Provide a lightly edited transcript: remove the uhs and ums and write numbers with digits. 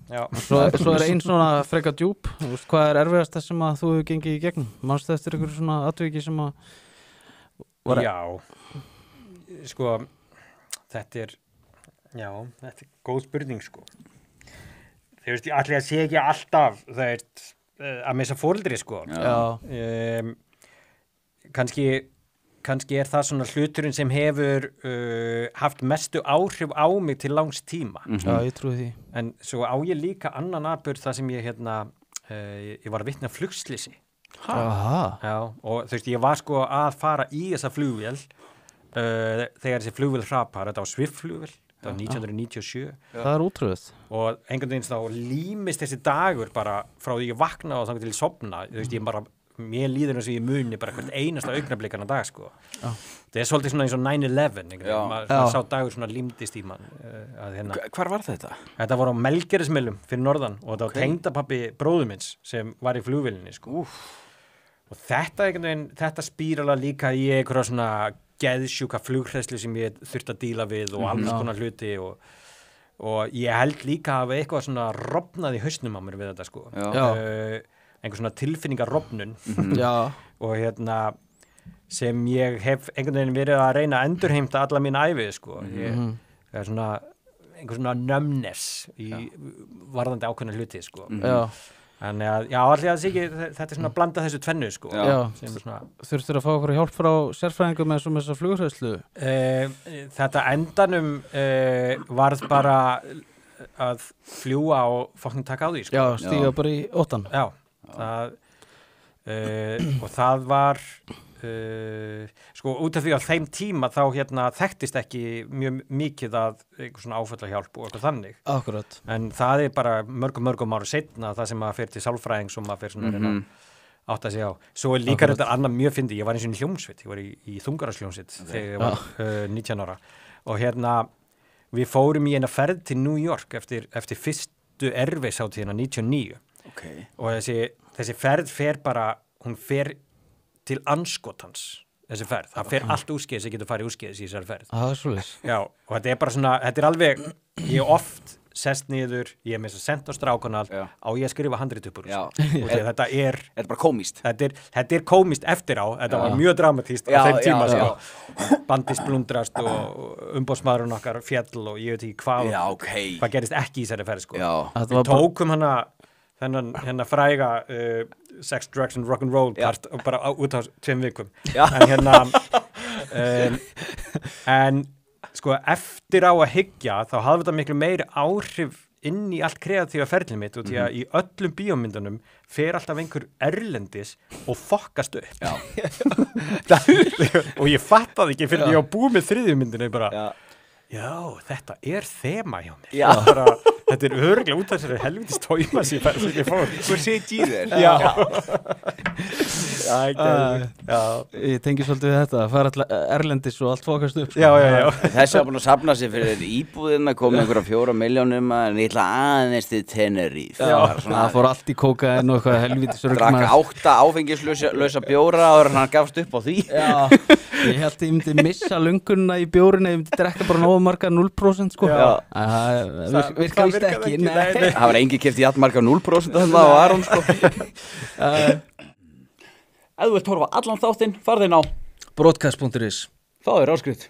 Já. Svo ein svona freka djúp, þú veist, hvað erfiðast það sem að þú hefur gengið í gegnum? Manstu eftir ykkur svona atviki sem að Já, sko, þetta er góð spurning, sko. Þú veist, allir að sé ekki alltaf, það er að missa foreldri, sko. Já. Kannski er það svona hluturinn sem hefur haft mestu áhrif á mig til langs tíma. Já, ég trúi því. En svo á ég líka annan atburð þar sem ég ég var að vitna flugslýsi. Aha. Já, og þú veist, ég var sko að fara í þessa flugvél þegar þessi flugvél hrapar, þetta var Swift-flugvél, þetta var 1997. Það er útrúið. Og einhvern veginn þá límist þessi dagur bara frá því ég vakna og þannig til ég sofna, þú veist, mér líður eins og ég muni bara hvert einasta augnablikan á dag, sko. Já. Það er svolítið svona eins og 9/11, maður sá dagur svona límdist í mann. Hvar var þetta? Þetta var á Melgerðismyllum fyrir norðan og þetta var tengdapabbi bróður minns sem var í flugvélinni, sko. Og þetta spírala líka í einhverja svona geðsjúka flughræðslu sem ég þurfti að díla við og alls konar hluti og ég held líka að eitthvað svona rofnað í hausnum á mér við þetta, sko. Einhver svona tilfinningarrofnun og sem ég hef einhvern veginn verið að reyna að endurheimta alla mín ævi, sko. Það er svona einhver svona numbness í varðandi ákveðna hluti, sko. Þannig að, allir að ekki, þetta er svona að blanda þessu tvennu, sko. Þurftir að fá okkur hjálp frá sérfræðingum með þessa flughræðslu? Þetta endanum varð bara að fljúa og fucking taka á því, sko. Já, stíga bara í óttan. Já, og það var sko út af því á þeim tíma þá þekktist ekki mjög mikið að einhver svona áfallahjálp og eitthvað þannig. Akkurat. En það er bara mörgum ára seinna það sem maður fer til sálfræðings og maður fer svona að reyna að átta sig á. Svo er líka þetta annað mjög fyndið, ég var eins og í hljómsveit, ég var í þungararsljómsveit þegar ég var 19 ára og við fórum í eina ferð til New York eftir fyrstu Airways-hátíðina 99. Og þessi ferð hún fer til andskotans, þessi ferð. Það fer allt úrskeiðis sem getur farið úrskeiðis í þessari ferð. Það er svolítið. Já, og þetta er bara svona, þetta er alveg, ég oft sest niður, ég er með þess að senda á strákanal, á ég að skrifa handrit upp úr þessu. Þetta er bara komíst. Þetta er komíst eftir á, þetta var mjög dramatíst á þeim tíma, sko. Bandið splundrast og umbóðsmaðurinn okkar fjall og ég veit ekki hvað gerist ekki í þessari ferð, sko. Við tókum þennan fræga sex, drugs and rock'n'roll part bara út á 2 vikum. En sko eftir á að hyggja þá hafði þetta miklu meiri áhrif inn í allt kreatífa ferlið mitt og því að í öllum bíómyndunum fer alltaf einhver erlendis og fokkast upp. Og ég fattaði ekki fyrir ég á búið með 3. myndinu bara já, þetta er þema hjá mér. Þetta er örugglega út af þessari helvítis tóima sem ég fór. Hvor sitt í þér? Ég tengi svolítið við þetta, að fara alltaf erlendis og allt fókast upp. Já. Þessi var búin að safna sig fyrir íbúðina, komið einhverja 4 milljónum en ég ætla aðeins til Tenerife. Það fór allt í kókain og eitthvað helvítis drakk 8 áfengislausa bjóra og hann gafst upp á því. Ég held að ég myndi missa löngunna í bjórinu, ég myndi drekka bara nógu marga 0%, sko. Það virka víst ekki. Það var engin keypt jafn marga 0% þannig að það var hún, sko. Ef þú vilt horfa allan þáttinn, farðu inn á broadcast.is. Það er áskrift.